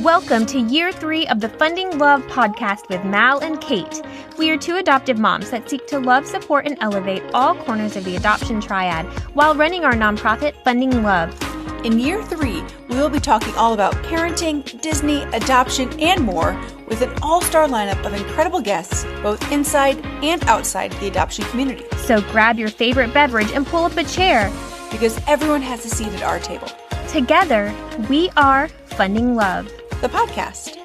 Welcome to year 3 of the Funding Love podcast with Mal and Kate. We are two adoptive moms that seek to love, support, and elevate all corners of the adoption triad while running our nonprofit Funding Love. In year 3, we will be talking all about parenting, Disney, adoption, and more with an all-star lineup of incredible guests, both inside and outside the adoption community. So grab your favorite beverage and pull up a chair, because everyone has a seat at our table. Together, we are Funding Love, the podcast.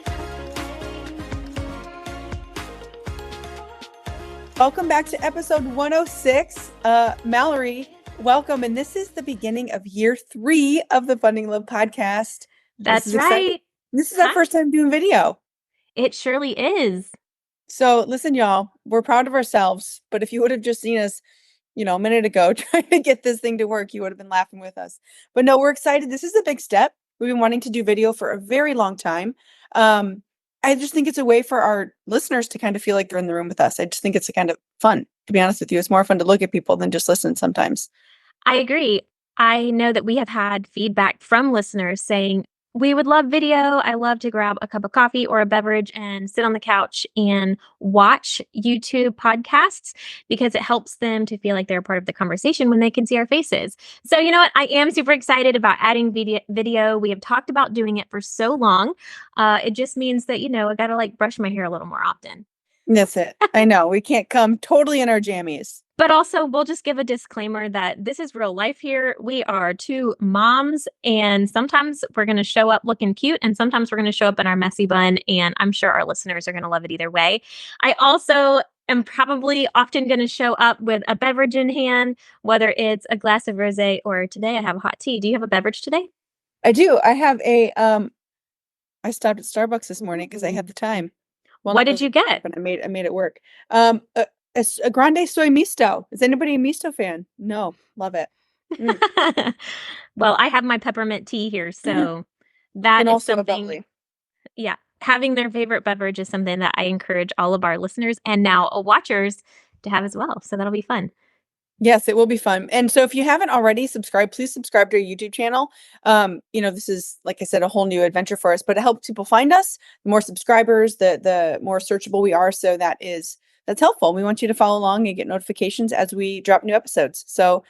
Welcome back to episode 106. Mallory, welcome. And this is the beginning of year 3 of the Funding Love podcast. That's right. This is our first time doing video. It surely is. So listen, y'all, we're proud of ourselves. But if you would have just seen us, a minute ago trying to get this thing to work, you would have been laughing with us. But no, we're excited. This is a big step. We've been wanting to do video for a very long time. I just think it's a way for our listeners to kind of feel like they're in the room with us. I just think it's a kind of fun, to be honest with you. It's more fun to look at people than just listen sometimes. I agree. I know that we have had feedback from listeners saying, we would love video. I love to grab a cup of coffee or a beverage and sit on the couch and watch YouTube podcasts because it helps them to feel like they're a part of the conversation when they can see our faces. So you know what? I am super excited about adding video. We have talked about doing it for so long. It just means that, I got to brush my hair a little more often. That's it. I know. We can't come totally in our jammies. But also, we'll just give a disclaimer that this is real life here. We are two moms, and sometimes we're going to show up looking cute, and sometimes we're going to show up in our messy bun, and I'm sure our listeners are going to love it either way. I also am probably often going to show up with a beverage in hand, whether it's a glass of rosé or today I have a hot tea. Do you have a beverage today? I do. I have I stopped at Starbucks this morning because I had the time. Well, what did you get? I made it work. A grande soy misto. Is anybody a misto fan? No, love it. Well, I have my peppermint tea here, so that and is also something. Yeah, having their favorite beverage is something that I encourage all of our listeners and now watchers to have as well. So that'll be fun. Yes, it will be fun. And so if you haven't already subscribed, please subscribe to our YouTube channel. This is, like I said, a whole new adventure for us, but it helps people find us. The more subscribers, the more searchable we are. So that's helpful. We want you to follow along and get notifications as we drop new episodes. So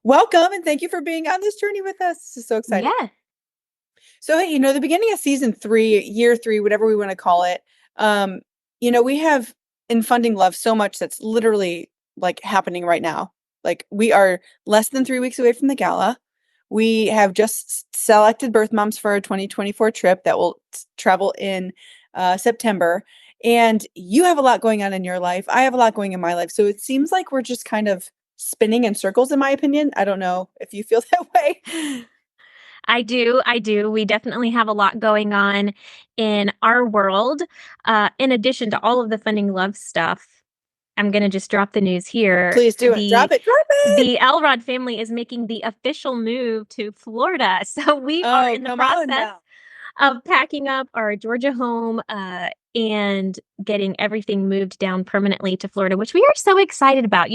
welcome and thank you for being on this journey with us. This is so exciting. Yeah. So, hey, the beginning of season 3, year 3, whatever we want to call it, we have in Funding Love so much that's literally happening right now. We are less than 3 weeks away from the gala. We have just selected birth moms for our 2024 trip that will travel in September. And you have a lot going on in your life. I have a lot going in my life. So it seems like we're just kind of spinning in circles, in my opinion. I don't know if you feel that way. I do. We definitely have a lot going on in our world. In addition to all of the Funding Love stuff, I'm going to just drop the news here. Please do it. Drop it. The Elrod family is making the official move to Florida. So we are in the process of packing up our Georgia home and getting everything moved down permanently to Florida, which we are so excited about.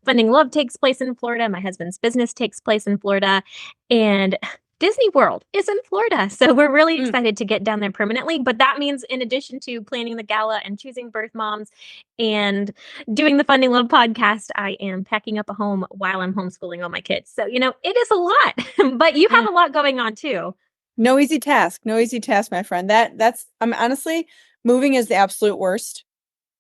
Funding Love takes place in Florida. My husband's business takes place in Florida. And Disney World is in Florida. So we're really excited to get down there permanently. But that means in addition to planning the gala and choosing birth moms and doing the Funding Love podcast, I am packing up a home while I'm homeschooling all my kids. So, it is a lot, but you have a lot going on too. No easy task, my friend. Honestly, moving is the absolute worst.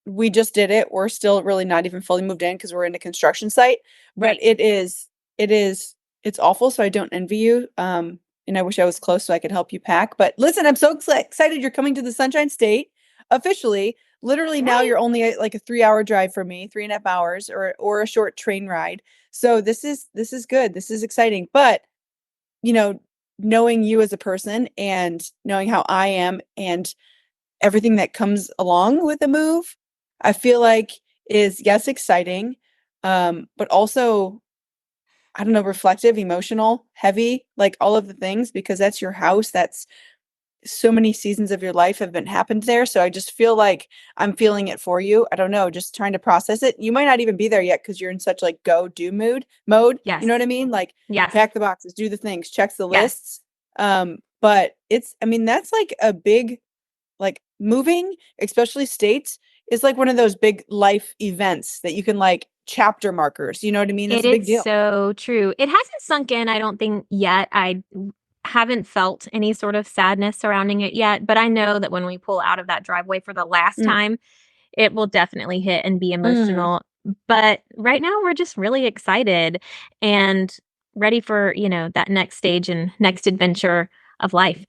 We just did it. We're still really not even fully moved in because we're in a construction site, but right. It's awful. So I don't envy you. And I wish I was close so I could help you pack. But listen, I'm so excited you're coming to the Sunshine State officially. Literally right. Now you're only a 3-hour drive from me, 3.5 hours, or a short train ride. So this is good. This is exciting. But knowing you as a person and knowing how I am and everything that comes along with the move, I feel like is exciting, but also, I don't know, reflective, emotional, heavy, all of the things, because that's your house. That's so many seasons of your life have happened there. So I just feel like I'm feeling it for you. I don't know, just trying to process it. You might not even be there yet because you're in such go do mode. Yes. You know what I mean? Yes. Pack the boxes, do the things, check the lists. but I mean, that's like a big, like moving, especially states, is like one of those big life events that you can like chapter markers. You know what I mean? It's It a big is deal. so true. It hasn't sunk in, I don't think, yet. I haven't felt any sort of sadness surrounding it yet, but I know that when we pull out of that driveway for the last Mm, time, it will definitely hit and be mm. emotional. But right now, we're just really excited and ready for, that next stage and next adventure of life.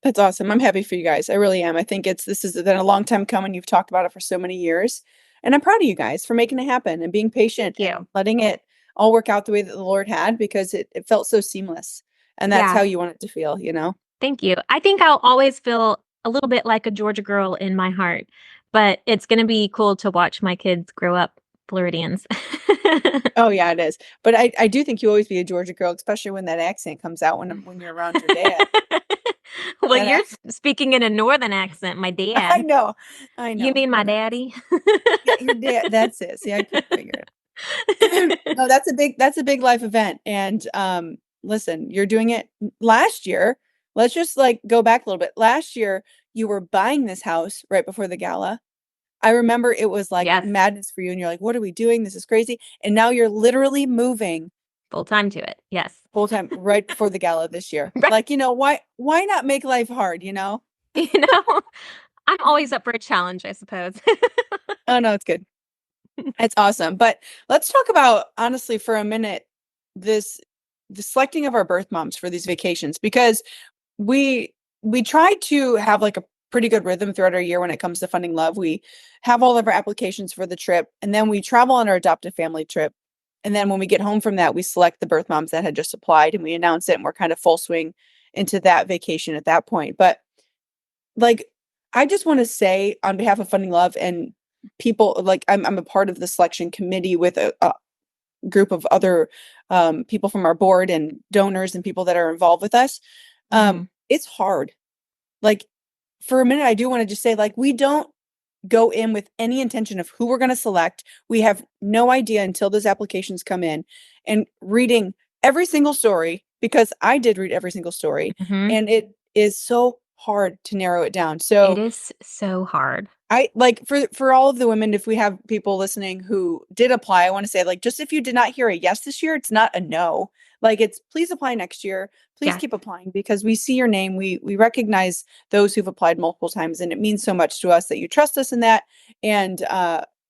That's awesome. I'm happy for you guys. I really am. I think this has been a long time coming. You've talked about it for so many years. And I'm proud of you guys for making it happen and being patient Thank and you. letting it all work out the way that the Lord had, because it felt so seamless. And that's Yeah. how you want it to feel, you know? Thank you. I think I'll always feel a little bit like a Georgia girl in my heart, but it's gonna be cool to watch my kids grow up Floridians. Oh yeah, it is. But I do think you always be a Georgia girl, especially when that accent comes out when you're around your dad. Well, That you're accent. speaking in a northern accent, my I dad. know. I You know. mean my Whatever. daddy? Yeah, your dad. That's it. See, I couldn't figure it. No, that's a big life event, and, listen, you're doing it last year. Let's just, like, go back a little bit. Last year, you were buying this house right before the gala. I remember it was, like, Yes, madness for you, and you're like, "What are we doing? This is crazy," and now you're literally moving full time to it. Yes. full time right before the gala this year. Right. Like, why not make life hard, you know? You know, I'm always up for a challenge, I suppose. Oh, no, it's good. It's awesome, but let's talk about, honestly, for a minute, this the selecting of our birth moms for these vacations, because we we try to have like a pretty good rhythm throughout our year when it comes to funding love. We have all of our applications for the trip, and then we travel on our adoptive family trip. And then when we get home from that, we select the birth moms that had just applied and we announce it, and we're kind of full swing into that vacation at that point. But like, I just want to say on behalf of Funding Love and people, like, I'm a part of the selection committee with a group of other people from our board and donors and people that are involved with us. Mhm. It's hard. Like, for a minute, I do want to just say, like, we don't go in with any intention of who we're going to select. We have no idea until those applications come in, and reading every single story, because I did read every single story, Mhm. and it is so hard to narrow it down. It So is so hard. I like, for all of the women, if we have people listening who did apply, I want to say, like, just if you did not hear a yes this year, it's not a no. Like, it's please apply next year. Please Yes. keep applying, because we see your name. We recognize those who've applied multiple times, and it means so much to us that you trust us in that. And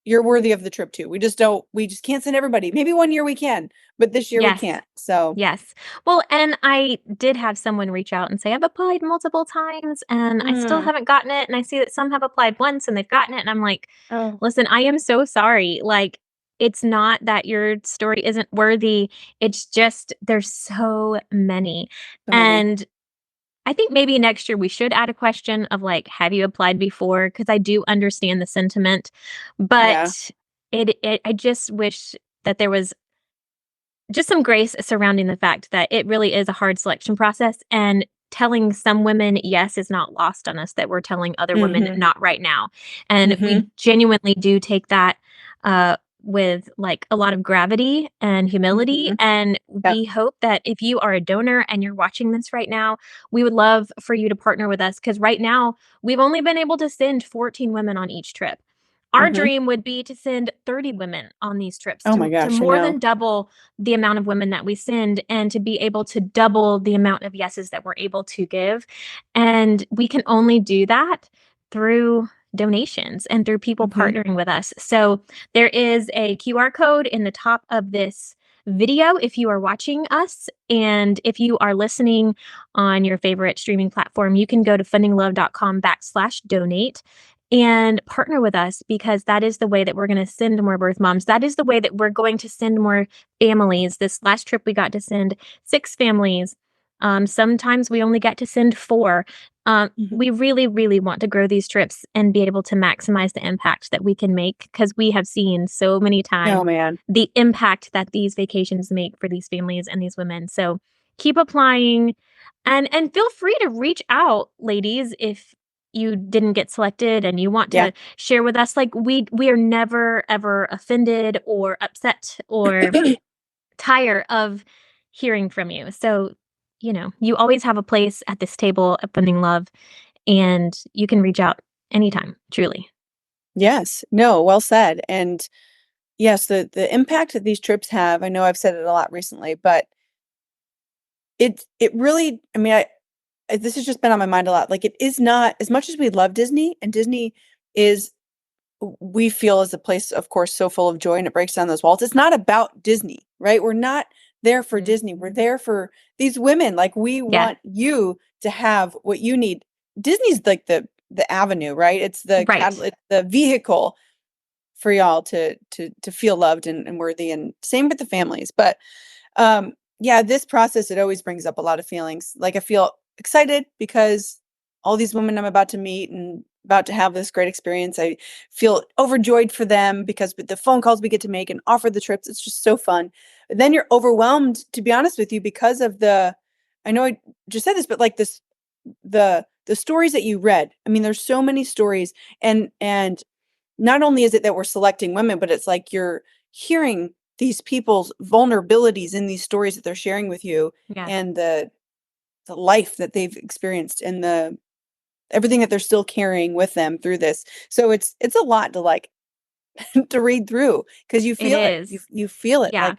you're worthy of the trip too. We just can't send everybody. Maybe one year we can, but this year we Yes. can't. So Yes. Well, and I did have someone reach out and say, "I've applied multiple times and I still mm, haven't gotten it." And I see that some have applied once and they've gotten it. And I'm like, oh, listen, I am so sorry. Like, it's not that your story isn't worthy. It's just there's so many. so many. And I think maybe next year we should add a question of like, have you applied before? Because I do understand the sentiment, Yeah. but I just wish that there was just some grace surrounding the fact that it really is a hard selection process, and telling some women yes is not lost on us, that we're telling other women Mm-hmm. not right now. And we Mm-hmm. genuinely do take that with like a lot of gravity and humility. Mm-hmm. And Yep. we hope that if you are a donor and you're watching this right now, we would love for you to partner with us, because right now we've only been able to send 14 women on each trip. Our Mm-hmm. dream would be to send 30 women on these trips, Oh my to gosh, I more know. than double the amount of women that we send, and to be able to double the amount of yeses that we're able to give. And we can only do that through donations and through people Mm-hmm. partnering with us. So there is a QR code in the top of this video if you are watching us. And if you are listening on your favorite streaming platform, you can go to fundinglove.com/donate and partner with us, because that is the way that we're going to send more birth moms. That is the way that we're going to send more families. This last trip, we got to send 6 families. Sometimes we only get to send 4. Mhm. We really, really want to grow these trips and be able to maximize the impact that we can make, because we have seen so many times Oh, man. the impact that these vacations make for these families and these women. So keep applying, and feel free to reach out, ladies, if you didn't get selected and you want Yeah. to share with us. Like, we are never ever offended or upset or tired of hearing from you. So you always have a place at this table of Funding Love, and you can reach out anytime, truly. Yes. No, well said. And yes, the impact that these trips have, I know I've said it a lot recently, but it really, I mean, this has just been on my mind a lot. Like, it is not as much as we love Disney, and Disney is, we feel, is a place, of course, so full of joy, and it breaks down those walls. It's not about Disney, right? We're not there for Disney. We're there for these women. Like, we Yeah, want you to have what you need. Disney's like the avenue, right? It's the right. it's the vehicle for y'all to feel loved and worthy, and same with the families. But yeah, this process, it always brings up a lot of feelings. Like, I feel excited because all these women I'm about to meet and about to have this great experience. I feel overjoyed for them because with the phone calls we get to make and offer the trips, it's just so fun. But then you're overwhelmed, to be honest with you, because of I know I just said this, but like this, the stories that you read. I mean, there's so many stories, and not only is it that we're selecting women, but it's like you're hearing these people's vulnerabilities in these stories that they're sharing with you, Yeah, and the life that they've experienced, and the everything that they're still carrying with them through this. So it's a lot to like to read through because you it feel it. You is. you feel it Yeah. like.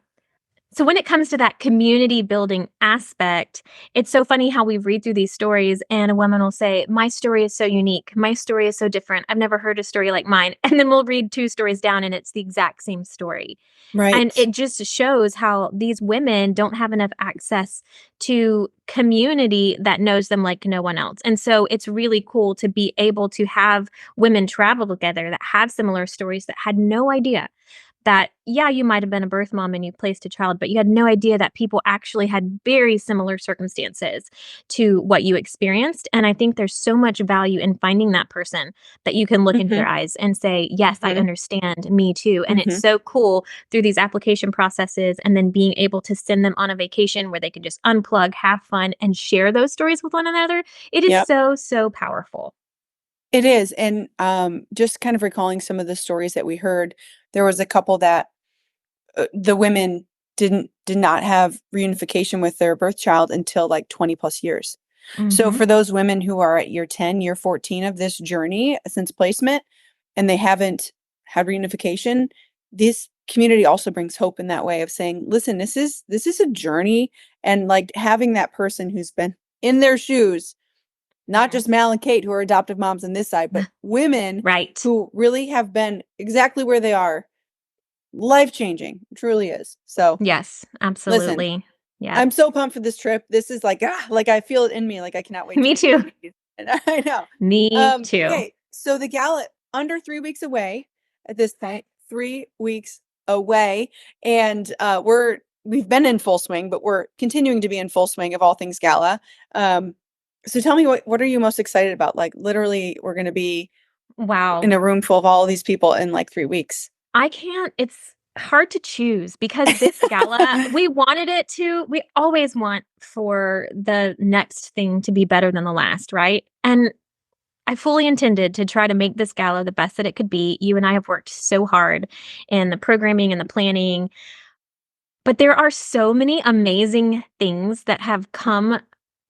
So when it comes to that community building aspect, it's so funny how we read through these stories and a woman will say, "My story is so unique. My story is so different. I've never heard a story like mine." And then we'll read two stories down and it's the exact same story. And Right. it just shows how these women don't have enough access to community that knows them like no one else. And so it's really cool to be able to have women travel together that have similar stories that had no idea that, yeah, you might have been a birth mom and you placed a child, but you had no idea that people actually had very similar circumstances to what you experienced. And I think there's so much value in finding that person that you can look into Mhm. their eyes and say, "Yes, I Mhm. understand, me too." And it's Mhm. so cool through these application processes and then being able to send them on a vacation where they can just unplug, have fun, and share those stories with one another. It is Yep. so, so powerful. It is, and just kind of recalling some of the stories that we heard. There was a couple that the women did not have reunification with their birth child until like 20 plus years. So Mhm. for those women who are at year 10, year 14 of this journey since placement, and they haven't had reunification, this community also brings hope in that way of saying, listen, this is a journey, and like having that person who's been in their shoes, not just Yes. Mal and Kate who are adoptive moms on this side, but women Right. who really have been exactly where they are. Life changing, truly is. So Yes, listen, absolutely. Yeah. I'm so pumped for this trip. This is like, like I feel it in me. Like I cannot wait to Me meet you too. ladies. And I know. Me too. Okay, so the gala under 3 weeks away at this point, 3 weeks away, and we've been in full swing, but we're continuing to be in full swing of all things gala. Um, so tell me what are you most excited about? Like literally, we're going to be in Wow. a room full of all of these people in like 3 weeks. I can't it's hard to choose because this gala, we always want for the next thing to be better than the last, right? And I fully intended to try to make this gala the best that it could be. You and I have worked so hard in the programming and the planning, but there are so many amazing things that have come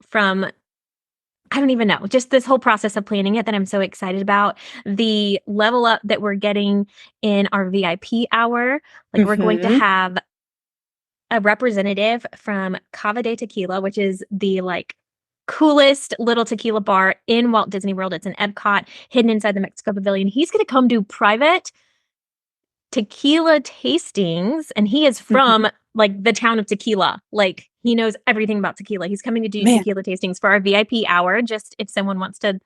from I don't even know, just this whole process of planning it that I'm so excited about. The level up that we're getting in our VIP hour, like, we're going to Mhm. have a representative from Cava de Tequila, which is the, like, coolest little tequila bar in Walt Disney World. It's in Epcot, hidden inside the Mexico Pavilion. He's gonna come do private tequila tastings, and he is from, Mhm. like, the town of Tequila. Like, he knows everything about tequila. He's coming to do Man, tequila tastings for our VIP hour, just if someone wants to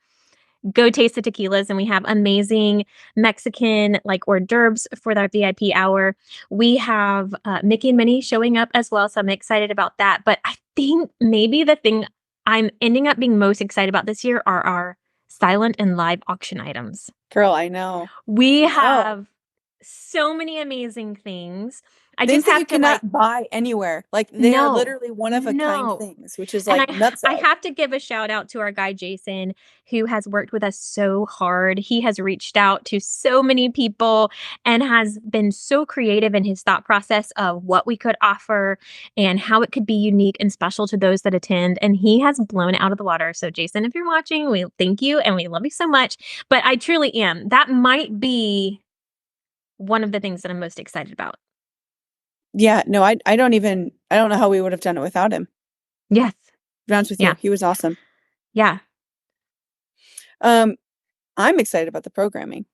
go taste the tequilas, and we have amazing Mexican like hors d'oeuvres for that VIP hour. We have Mickey and Minnie showing up as well, so I'm excited about that. But I think maybe the thing I'm ending up being most excited about this year are our silent and live auction items. girl, I know. We I know. have so many amazing things. I Things just that you have to, like, cannot buy anywhere. Like, they are no, literally one of a kind no. things, which is, And like, I nutso. have to give a shout out to our guy Jason, who has worked with us so hard. He has reached out to so many people and has been so creative in his thought process of what we could offer and how it could be unique and special to those that attend. And he has blown it out of the water. So, Jason, if you're watching, we thank you and we love you so much. But I truly am. That might be one of the things that I'm most excited about. Yeah, no, I don't know how we would have done it without him, to Yes. be honest with you. Yeah. He was awesome. Yeah. Um, I'm excited about the programming.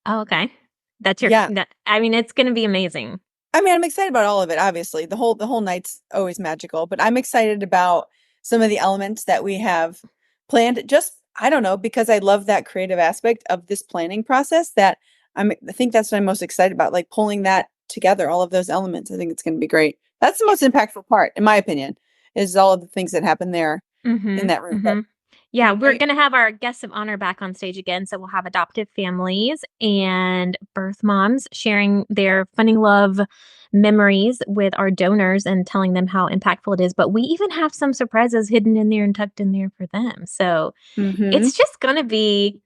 Oh, okay. That's your, Yeah. I mean, it's going to be amazing. I mean, I'm excited about all of it, obviously. The whole night's always magical, but I'm excited about some of the elements that we have planned. Just, I don't know, because I love that creative aspect of this planning process that I think that's what I'm most excited about, like pulling that together, all of those elements. I think it's going to be great. That's the most impactful part, in my opinion, is all of the things that happen there in Mhm, that room. But mhm. Yeah, are we're you, gonna have our guests of honor back on stage again, so we'll have adoptive families and birth moms sharing their Funding Love memories with our donors and telling them how impactful it is, but we even have some surprises hidden in there and tucked in there for them, so mhm. it's just gonna be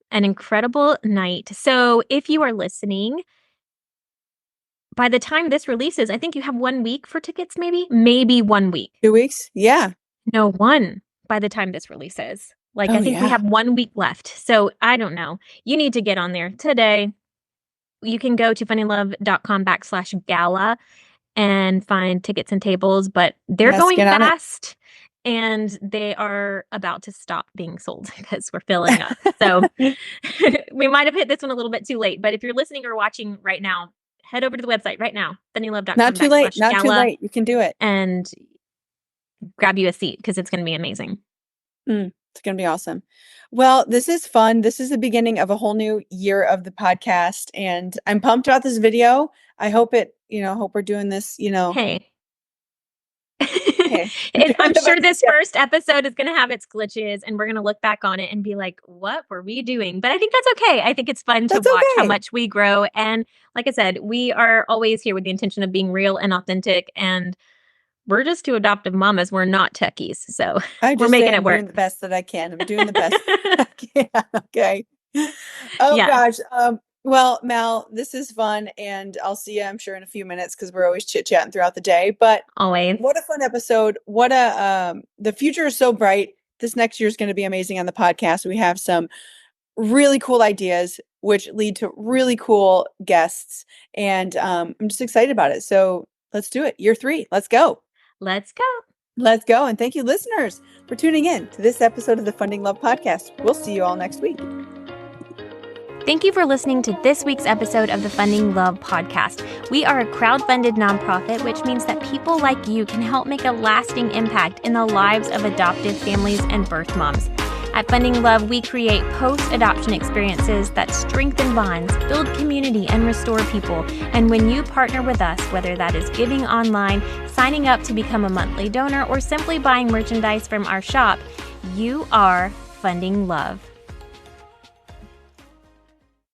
an incredible night. So, if you are listening, by the time this releases, I think you have 1 week for tickets maybe? Maybe 1 week. 2 weeks? Yeah. No, 1 by the time this releases. Like, I Oh, think we yeah. have 1 week left, so I don't know. You need to get on there today. You can go to funnylove.com/gala and find tickets and tables, but they're Yes, going get on it. fast, and they are about to stop being sold because we're filling up. So, we might have hit this one a little bit too late, but if you're listening or watching right now, head over to the website right now, Not too late, not too funnylove.com/gala, late. You can do it. and grab you a seat because it's gonna be amazing. It's gonna be awesome. Well, this is fun. This is the beginning of a whole new year of the podcast, and I'm pumped about this video. I hope hope we're doing this, Hey. hey, we're doing I'm the sure best this we can. first episode is gonna have its glitches, and we're gonna look back on it and be like, "What were we doing?" But I think that's okay. I think it's fun to That's watch how okay. much we grow, and like I said, we are always here with the intention of being real and authentic, and we're just 2 adoptive mamas, we're not techies, so I we're just say making it I'm doing work. the best that I can. I'm doing the best I can, okay. Oh Yeah, gosh, well, Mal, this is fun, and I'll see you, I'm sure, in a few minutes because 'cause we're always chit-chatting throughout the day, but always. what a fun episode. What a, the future is so bright. This next year is gonna be amazing on the podcast. We have some really cool ideas, which lead to really cool guests, and, I'm just excited about it. So, let's do it. Year 3, let's go. Let's go. Let's go, and thank you, listeners, for tuning in to this episode of the Funding Love Podcast. We'll see you all next week. Thank you for listening to this week's episode of the Funding Love podcast. We are a crowd-funded nonprofit, which means that people like you can help make a lasting impact in the lives of adoptive families and birth moms. At Funding Love, we create post-adoption experiences that strengthen bonds, build community, and restore people. And when you partner with us, whether that is giving online, signing up to become a monthly donor, or simply buying merchandise from our shop, you are funding love.